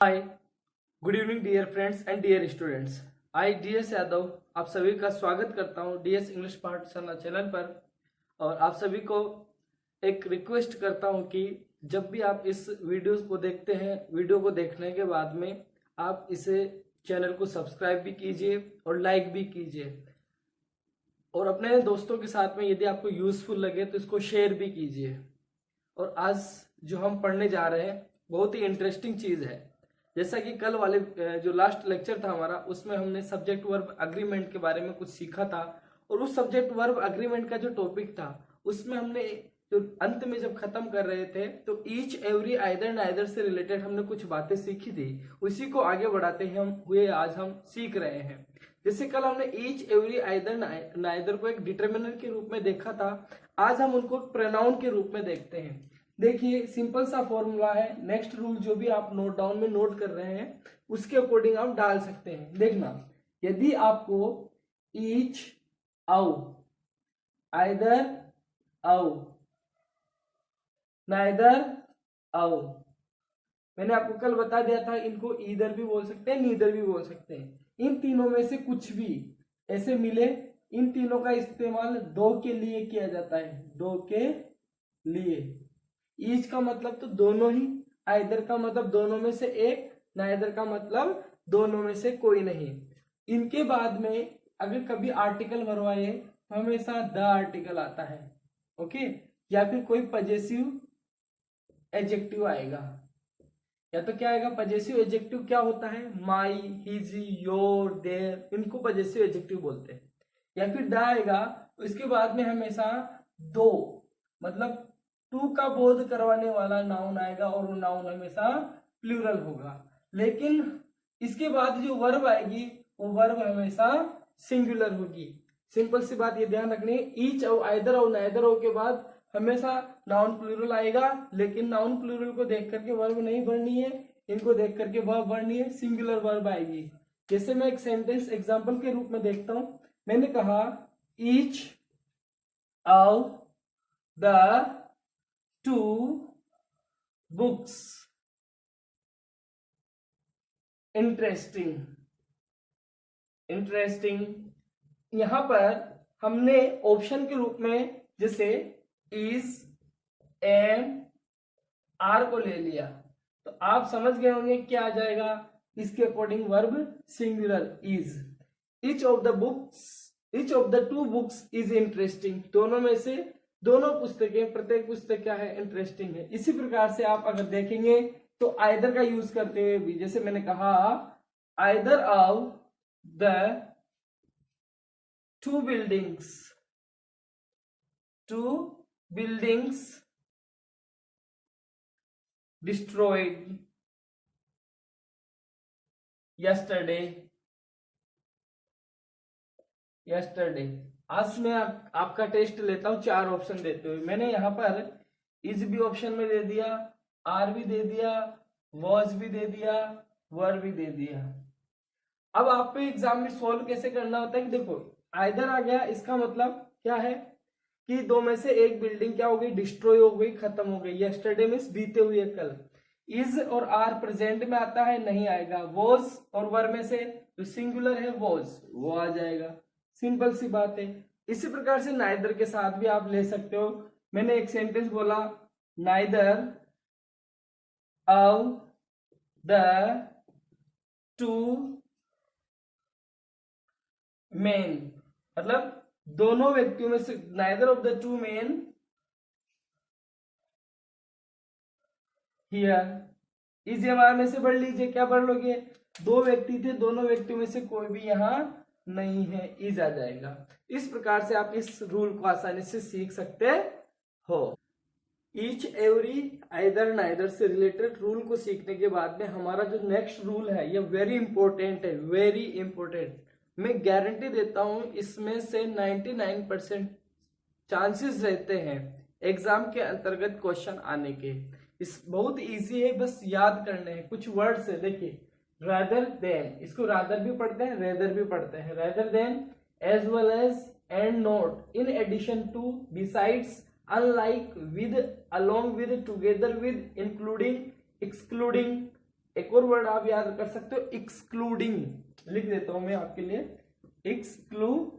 Hi, good evening dear friends and dear students. I DS Yadav आप सभी का स्वागत करता हूं डीएस इंग्लिश पाठशाला चैनल पर। और आप सभी को एक रिक्वेस्ट करता हूं कि जब भी आप इस वीडियो को देखते हैं, वीडियो को देखने के बाद में आप इसे चैनल को सब्सक्राइब भी कीजिए और लाइक भी कीजिए, और अपने दोस्तों के साथ में यदि आपको यूजफुल लगे तो इसको शेयर भी कीजिए। और आज जो हम पढ़ने जा रहे हैं बहुत ही इंटरेस्टिंग चीज़ है। जैसा कि कल वाले जो लास्ट लेक्चर था हमारा, उसमें हमने सब्जेक्ट वर्ब अग्रीमेंट के बारे में कुछ सीखा था। और उस सब्जेक्ट वर्ब अग्रीमेंट का जो टॉपिक था उसमें हमने जो अंत में जब खत्म कर रहे थे तो ईच एवरी आइदर नाइदर से रिलेटेड हमने कुछ बातें सीखी थी। उसी को आगे बढ़ाते हुए आज हम सीख रहे हैं। जैसे कल हमने ईच एवरी आइदर नाइदर को एक डिटर्मिनर के रूप में देखा था, आज हम उनको प्रोनाउन के रूप में देखते हैं। देखिए, सिंपल सा फॉर्मूला है। नेक्स्ट रूल जो भी आप नोट डाउन में नोट कर रहे हैं उसके अकॉर्डिंग आप डाल सकते हैं। देखना, यदि आपको ईच आउ, आइदर आउ, नाइदर आउ, मैंने आपको कल बता दिया था इनको ईदर भी बोल सकते हैं, नीदर भी बोल सकते हैं। इन तीनों में से कुछ भी ऐसे मिले, इन तीनों का इस्तेमाल दो के लिए किया जाता है। दो के लिए। ईच का मतलब तो दोनों ही, आइदर का मतलब दोनों में से एक, नाइदर का मतलब दोनों में से कोई नहीं। इनके बाद में अगर कभी आर्टिकल भरवाए तो हमेशा द आर्टिकल आता है, ओके, या फिर कोई पजेसिव एडजेक्टिव आएगा। या तो क्या आएगा, पजेसिव एडजेक्टिव क्या होता है, माई, हिज, योर, देयर, इनको पजेसिव एडजेक्टिव बोलते हैं। या फिर द आएगा, इसके बाद में हमेशा दो मतलब टू का बोध करवाने वाला नाउन आएगा, और वो नाउन हमेशा प्लूरल होगा। लेकिन इसके बाद जो वर्ब आएगी वो वर्ब हमेशा सिंगुलर होगी। सिंपल सी बात ये ध्यान रखनी है, ईच और आइदर और नाइदर और के बाद हमेशा नाउन प्लूरल आएगा, लेकिन नाउन प्लूरल को देख करके वर्ब नहीं बढ़नी है, इनको देख करके वर्ब बढ़नी है, सिंगुलर वर्ब आएगी। जैसे मैं एक सेंटेंस एग्जांपल के रूप में देखता हूं। मैंने कहा each of the two books interesting. Interesting यहां पर हमने ऑप्शन के रूप में जैसे इज, एम, आर को ले लिया, तो आप समझ गए होंगे क्या आ जाएगा। इसके according verb singular is. Each of the books, each of the two books is interesting. दोनों में से दोनों पुस्तकें, प्रत्येक पुस्तक क्या है, इंटरेस्टिंग है। इसी प्रकार से आप अगर देखेंगे तो आइदर का यूज करते हुए भी, जैसे मैंने कहा either of the two buildings destroyed yesterday। आज मैं आपका टेस्ट लेता हूं 4 ऑप्शन देते हुए। मैंने यहाँ पर इज भी ऑप्शन में दे दिया, आर भी दे दिया, वॉज भी दे दिया, वर भी दे दिया। अब आपको एग्जाम में सोल्व कैसे करना होता है कि देखो, आइदर आ गया, इसका मतलब क्या है कि दो में से एक बिल्डिंग क्या हो गई, डिस्ट्रॉय हो गई, खत्म हो गई। यस्टरडे मींस बीते हुए कल। इज और आर प्रेजेंट में आता है, नहीं आएगा। वॉज और वर में से जो सिंगुलर है वॉज, वो आ जाएगा। सिंपल सी बात है। इसी प्रकार से नाइदर के साथ भी आप ले सकते हो। मैंने एक सेंटेंस बोला, neither of the two main, मतलब दोनों व्यक्तियों में से, neither of the two main here. इस जवाब में से पढ़ लीजिए, क्या पढ़ लोगे, दो व्यक्ति थे, दोनों व्यक्तियों में से कोई भी यहां नहीं है, इज आ जाएगा। इस प्रकार से आप इस रूल को आसानी से सीख सकते हो। ईच एवरी आइदर नाइदर से रिलेटेड रूल को सीखने के बाद में हमारा जो नेक्स्ट रूल है ये वेरी इंपॉर्टेंट है, वेरी इंपॉर्टेंट। मैं गारंटी देता हूं इसमें से 99% चांसेस रहते हैं एग्जाम के अंतर्गत क्वेश्चन आने के। इस बहुत इजी है, बस याद करने हैं। कुछ वर्ड्स है, देखिए, रादर देन, इसको रादर भी पढ़ते हैं, रेदर भी पढ़ते हैं। Rather than, as well as, and not, in addition to, besides, unlike, with, along with, together with, including, excluding, एक और वर्ड आप याद कर सकते हो, एक्सक्लूडिंग, लिख देता हूं मैं आपके लिए, एक्सक्लूडिंग,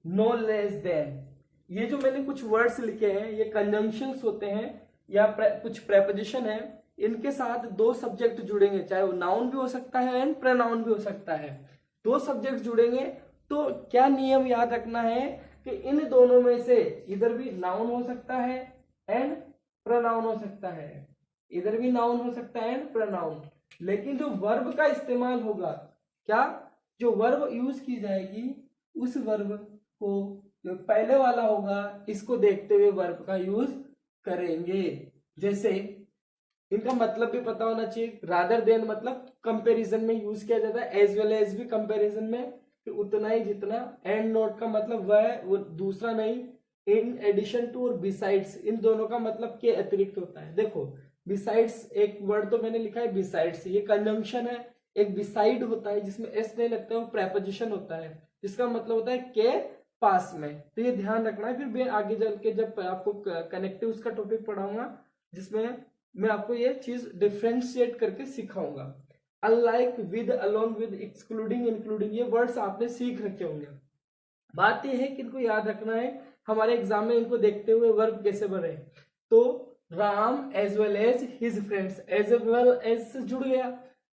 नो लेस देन। ये जो मैंने कुछ वर्ड्स लिखे हैं ये कंजंक्शंस होते हैं या कुछ प्रेपोजिशन है, इनके साथ दो सब्जेक्ट जुड़ेंगे, चाहे वो नाउन भी हो सकता है एंड प्रोनाउन भी हो सकता है। दो सब्जेक्ट जुड़ेंगे तो क्या नियम याद रखना है कि इन दोनों में से इधर भी नाउन हो सकता है एंड प्रोनाउन हो सकता है, इधर भी नाउन हो सकता है एंड प्रोनाउन। लेकिन जो वर्ब का इस्तेमाल होगा, क्या जो वर्ब यूज की जाएगी उस वर्ब को, जो पहले वाला होगा इसको देखते हुए वर्ब का यूज करेंगे। जैसे इनका मतलब भी पता होना चाहिए, रादर देन मतलब कंपैरिजन में यूज किया जाता है, एज वेल एज भी कंपैरिजन में, कि उतना ही जितना। एंड नोट का मतलब वह वो दूसरा नहीं, इन एडिशन टू और बिसाइड्स, इन दोनों का मतलब के अतिरिक्त होता है। देखो बिसाइड्स एक वर्ड तो मैंने लिखा है बिसाइड्स, ये कंजंक्शन है। एक बिसाइड होता है जिसमें एस नहीं लगता है, वो प्रेपोजिशन होता है जिसका मतलब होता है के पास में। तो ये ध्यान रखना है, फिर मैं आगे चल के जब आपको कनेक्टिव्स का टॉपिक पढ़ाऊंगा जिसमें मैं आपको ये चीज डिफ्रेंशिएट करके सिखाऊंगा। Unlike, with, along with, excluding, including, ये वर्ड्स आपने सीख रखे होंगे। बात यह है कि इनको याद रखना है, हमारे एग्जाम में इनको देखते हुए वर्ब कैसे बने। तो Ram as well as his friends, as well as से जुड़ गया,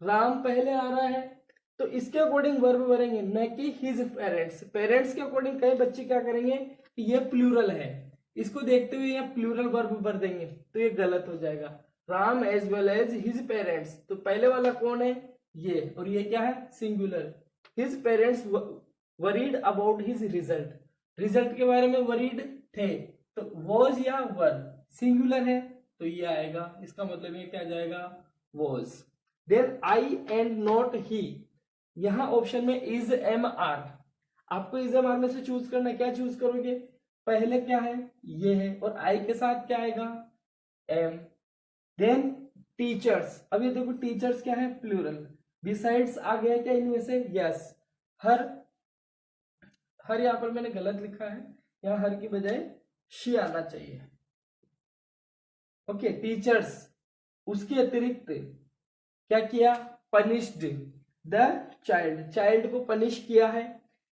राम पहले आ रहा है तो इसके अकॉर्डिंग वर्ब बनेंगे, न कि हिज पेरेंट्स। पेरेंट्स के अकॉर्डिंग कई बच्चे क्या करेंगे कि ये प्लूरल है, इसको देखते हुए ये प्लूरल वर्ब भर देंगे, तो ये गलत हो जाएगा। Ram as well as his parents, तो पहले वाला कौन है ये, और ये क्या है singular. His parents worried about his result, result के बारे में वरीड थे, तो वॉज या वर सिंगुलर है तो ये आएगा, इसका मतलब ये क्या जाएगा was. Then I and not he, यहां ऑप्शन में इज एम आर, आपको इज एम आर में से चूज करना है, क्या चूज करोगे, पहले क्या है ये है और आई के साथ क्या आएगा एम। देन टीचर्स, अब ये देखो टीचर्स क्या है प्लूरल, बिसाइड्स आ गया क्या इनमें से, यस। हर यहां पर मैंने गलत लिखा है, यहां हर की बजाय शी आना चाहिए। ओके टीचर्स, उसके अतिरिक्त क्या किया, पनिश्ड द चाइल्ड, चाइल्ड को पनिश किया है,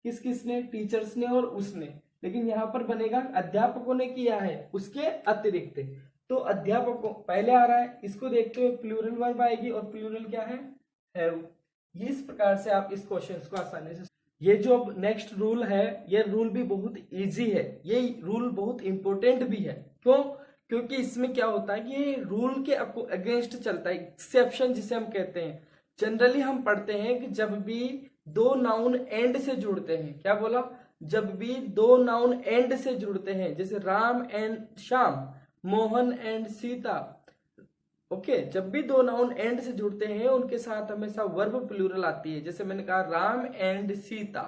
किस किसने, टीचर्स ने और उसने, लेकिन यहां पर बनेगा अध्यापकों ने किया है उसके अतिरिक्त। तो अध्यापकों पहले आ रहा है, इसको देखते हुए प्लूरल वर्ब आएगी और प्लूरल क्या है हैव। इस प्रकार से आप इस क्वेश्चन को आसानी से, ये जो नेक्स्ट रूल है ये रूल भी बहुत इजी है, ये रूल बहुत इंपॉर्टेंट भी है। क्यों, क्योंकि इसमें क्या होता है कि ये रूल के अगेंस्ट चलता है, एक्सेप्शन जिसे हम कहते हैं। जनरली हम पढ़ते हैं कि जब भी दो नाउन एंड से जुड़ते हैं, क्या बोला, जब भी दो नाउन एंड से जुड़ते हैं, जैसे Ram and Shyam, Mohan and Sita, okay जब भी दो नाउन एंड से जुड़ते हैं उनके साथ हमेशा वर्ब प्लूरल आती है। जैसे मैंने कहा Ram and Sita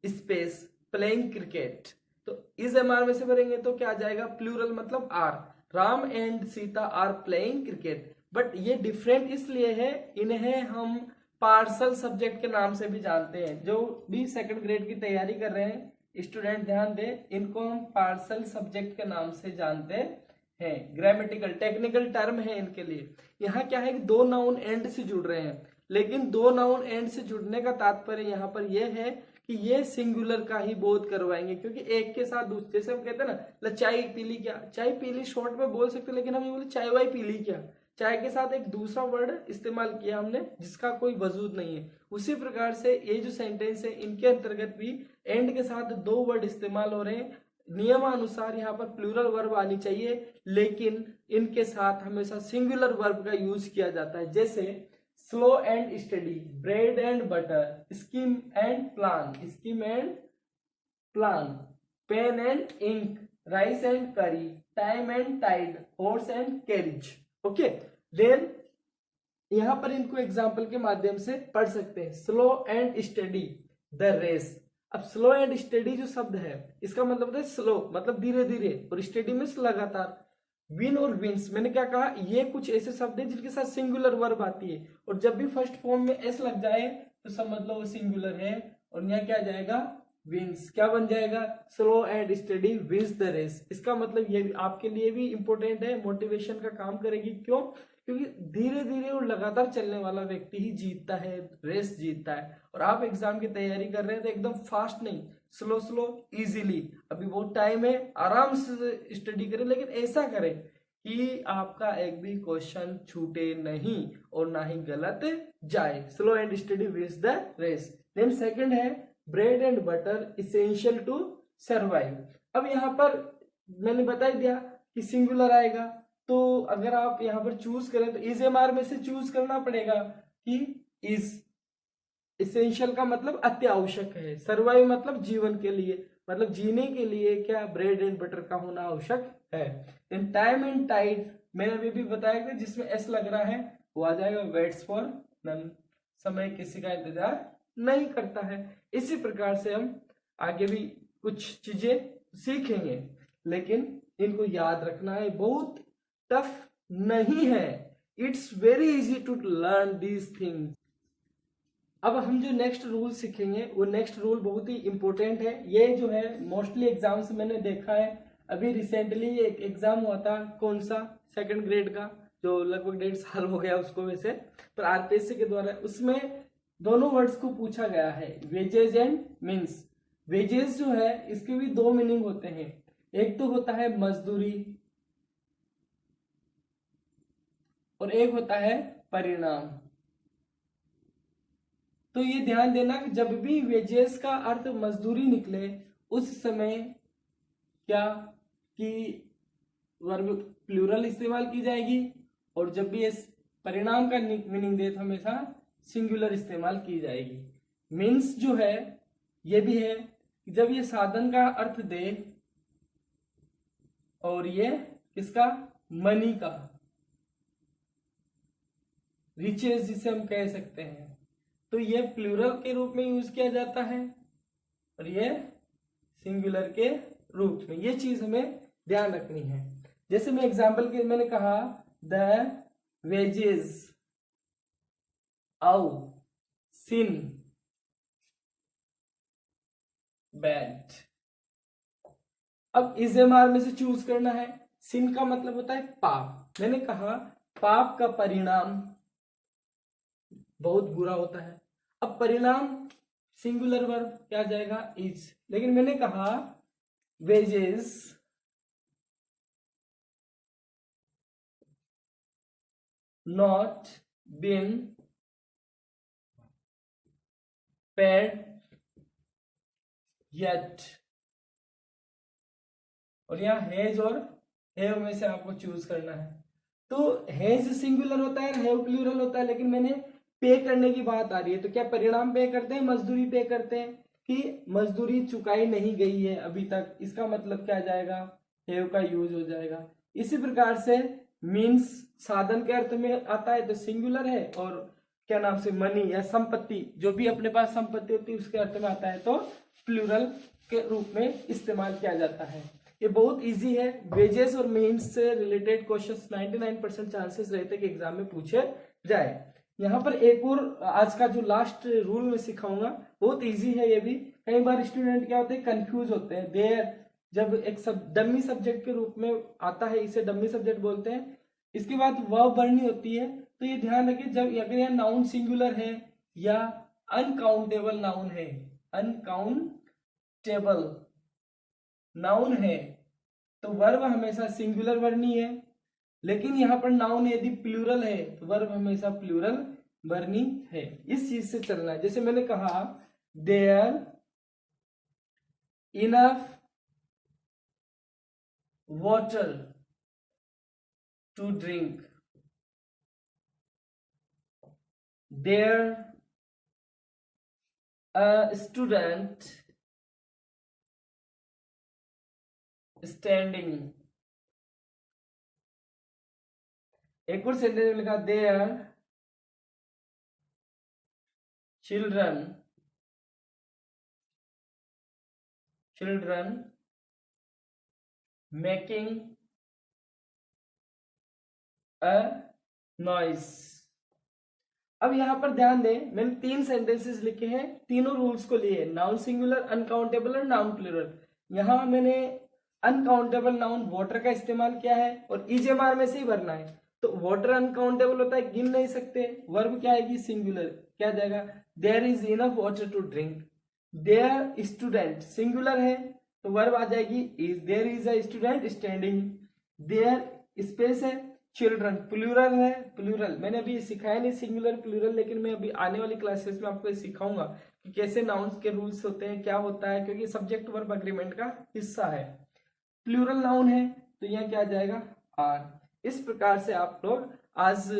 space playing cricket, तो इस एमआर में से भरेंगे तो क्या आ जाएगा प्लूरल मतलब are, Ram and Sita are playing cricket. But ये डिफरेंट इसलिए है, इन्हें हम पार्सल सब्जेक्ट के नाम से भी जानते हैं। जो भी सेकंड ग्रेड की तैयारी कर रहे हैं स्टूडेंट ध्यान दें, इनको हम पार्सल सब्जेक्ट के नाम से जानते हैं। ग्रामेटिकल टेक्निकल टर्म है इनके लिए। यहाँ क्या है कि दो नाउन एंड से जुड़ रहे हैं, लेकिन दो नाउन एंड से जुड़ने का तात्पर्य यहाँ पर यह है कि ये सिंगुलर का ही बोध करवाएंगे, क्योंकि एक के साथ दूसरे, जैसे हम कहते हैं ना चाय पीली क्या, चाय पीली शॉर्ट में बोल सकते हैं, लेकिन हम ये बोले चाय वाई पीली क्या, चाय के साथ एक दूसरा वर्ड इस्तेमाल किया हमने जिसका कोई वजूद नहीं है। उसी प्रकार से ये जो सेंटेंस है इनके अंतर्गत भी एंड के साथ दो वर्ड इस्तेमाल हो रहे हैं। नियमानुसार यहाँ पर प्लूरल वर्ब आनी चाहिए, लेकिन इनके साथ हमेशा सिंगुलर वर्ब का यूज किया जाता है। जैसे slow and steady, bread and butter, scheme and plan, scheme and plan, pen and ink, rice and curry, time and tide, horse and carriage. Okay then यहां पर इनको एग्जाम्पल के माध्यम से पढ़ सकते हैं। Slow and steady the race, अब स्लो एंड स्टडी जो शब्द है इसका मतलब होता है स्लो मतलब धीरे धीरे और स्टडी में लगातार। विन और विंस, मैंने क्या कहा, ये कुछ ऐसे शब्द हैं जिनके साथ सिंगुलर वर्ब आती है और जब भी फर्स्ट फॉर्म में एस लग जाए तो समझ लो वो सिंगुलर है और यहाँ क्या जाएगा विंस, क्या बन जाएगा slow and steady wins the race. इसका मतलब ये आपके लिए भी इंपॉर्टेंट है, मोटिवेशन का काम करेगी। क्यों, क्योंकि धीरे धीरे और लगातार चलने वाला व्यक्ति ही जीतता है, रेस जीतता है। और आप एग्जाम की तैयारी कर रहे हैं तो एकदम फास्ट नहीं, स्लो स्लो इजीली, अभी बहुत टाइम है, आराम से स्टडी करें, लेकिन ऐसा करें कि आपका एक भी क्वेश्चन छूटे नहीं और ना ही गलत जाए। Slow and steady wins the race. Then second है bread and butter essential to survive. अब यहाँ पर मैंने बता ही दिया कि सिंगुलर आएगा, तो अगर आप यहाँ पर चूज करें तो इज एम आर में से चूज करना पड़ेगा कि इज। इसेंशियल का मतलब अत्यावश्यक है, सर्वाइव मतलब जीवन के लिए, मतलब जीने के लिए क्या ब्रेड एंड बटर का होना आवश्यक है। देन टाइम एंड टाइड मैंने अभी भी बताया कि जिसमें एस लग रहा है वो आ जाएगा वेट्स फॉर नन, समय किसी का इंतजार नहीं करता है। इसी प्रकार से हम आगे भी कुछ चीजें सीखेंगे, लेकिन इनको याद रखना है, बहुत टफ नहीं है, it's very easy to learn these things. अब हम जो नेक्स्ट रूल सीखेंगे वो नेक्स्ट रूल बहुत ही इंपॉर्टेंट है। ये जो है मोस्टली एग्जाम्स मैंने देखा है, अभी रिसेंटली एक एग्जाम हुआ था, कौन सा, सेकंड ग्रेड का, जो लगभग 1.5 साल हो गया उसको वैसे, पर आरपीएससी के द्वारा उसमें दोनों वर्ड्स को पूछा गया है, वेजेस एंड मीन्स। वेजेस जो है इसके भी दो मीनिंग होते हैं, एक तो होता है मजदूरी और एक होता है परिणाम। तो ये ध्यान देना कि जब भी वेजेस का अर्थ मजदूरी निकले उस समय क्या कि वर्ब प्लूरल इस्तेमाल की जाएगी, और जब भी इस परिणाम का मीनिंग दे तो हमेशा सिंगुलर इस्तेमाल की जाएगी। मीन्स जो है ये भी है कि जब ये साधन का अर्थ दे और ये किसका, मनी का, रिचेस जिसे हम कह सकते हैं, तो ये प्लूरल के रूप में यूज किया जाता है और ये सिंगुलर के रूप में। ये चीज हमें ध्यान रखनी है। जैसे मैं एग्जाम्पल के मैंने कहा द वेजेस आउ सिन बैड। अब इज एम आर में से चूज करना है। सिन का मतलब होता है पाप, मैंने कहा पाप का परिणाम बहुत बुरा होता है। अब परिणाम सिंगुलर वर्ब क्या जाएगा, इज, लेकिन मैंने कहा wages not been paid yet, और यहाँ हैज और हैव में से आपको चूज करना है। तो हैज सिंगुलर होता है, हैव प्लूरल होता है, लेकिन मैंने पे करने की बात आ रही है, तो क्या परिणाम पे करते हैं, मजदूरी पे करते हैं, कि मजदूरी चुकाई नहीं गई है अभी तक, इसका मतलब क्या जाएगा, हैव का यूज हो जाएगा। इसी प्रकार से मीन्स साधन के अर्थ में आता है तो सिंगुलर है, और क्या नाम से मनी या संपत्ति, जो भी अपने पास संपत्ति होती है उसके अर्थ में आता है तो प्लूरल के रूप में इस्तेमाल किया जाता है। ये बहुत इजी है। वेजेस और मीन्स से रिलेटेड क्वेश्चंस 99% चांसेस रहते हैं कि एग्जाम में पूछे जाए। यहाँ पर एक और आज का जो लास्ट रूल में सिखाऊंगा, बहुत इजी है ये भी। कई बार स्टूडेंट क्या होते हैं, कंफ्यूज होते हैं। देयर जब एक डमी सब्जेक्ट के रूप में आता है, इसे डमी सब्जेक्ट बोलते हैं, इसके बाद वर्ब बननी होती है, तो ये ध्यान रखिए जब अगर यह नाउन सिंगुलर है या अनकाउंटेबल नाउन है, अनकाउंटेबल नाउन है तो वर्ब हमेशा सिंगुलर बननी है, लेकिन यहाँ पर नाउन यदि प्लूरल है तो वर्ब हमेशा प्लूरल बननी है। इस चीज से चलना है। जैसे मैंने कहा there enough water to drink, there a student standing. एक और सेंटेंस में लिखा there children making a noise. अब यहां पर ध्यान दें, मैंने 3 सेंटेंसेस लिखे हैं, तीनों रूल्स को लिए, नाउन सिंगुलर, अनकाउंटेबल और नाउन प्लूरल। यहां मैंने अनकाउंटेबल नाउन वाटर का इस्तेमाल किया है और इजेमार में से ही भरना है। तो वाटर अनकाउंटेबल होता है, गिन नहीं सकते। वर्ब क्या आएगी? सिंगुलर। क्या जाएगा? There is enough water to drink. There student singular है तो वर्ब आ जाएगी is. There is a student standing. There space है। चिल्ड्रन प्लूरल है। प्लूरल मैंने अभी सिखाया नहीं सिंगुलर प्लूरल, लेकिन मैं अभी आने वाली क्लासेस में आपको सिखाऊंगा कि कैसे नाउन्स के रूल्स होते हैं, क्या होता है, क्योंकि सब्जेक्ट वर्ब अग्रीमेंट का हिस्सा है। प्लूरल नाउन है तो यहाँ क्या आ जाएगा? आर। इस प्रकार से आप लोग आज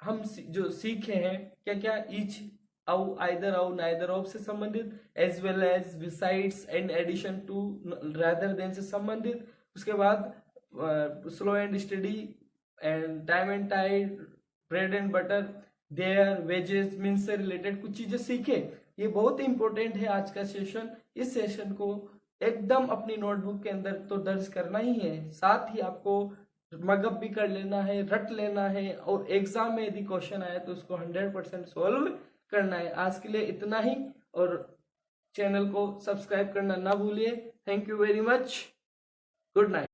हम जो सीखे हैं क्या क्या, ईच, औ, आइदर, औ, नाइदर ऑफ से संबंधित, as well as, besides, and addition to, rather than से संबंधित। उसके बाद slow and steady, and time and tide, bread and butter, there, wages, means से रिलेटेड कुछ चीजें सीखे। ये बहुत इंपॉर्टेंट है आज का सेशन। इस सेशन को एकदम अपनी नोटबुक के अंदर तो दर्ज करना ही है, साथ ही आपको मगअप भी कर लेना है, रट लेना है, और एग्जाम में यदि क्वेश्चन आया तो उसको 100% सोल्व करना है। आज के लिए इतना ही, और चैनल को सब्सक्राइब करना ना भूलिए। Thank you very much. Good night.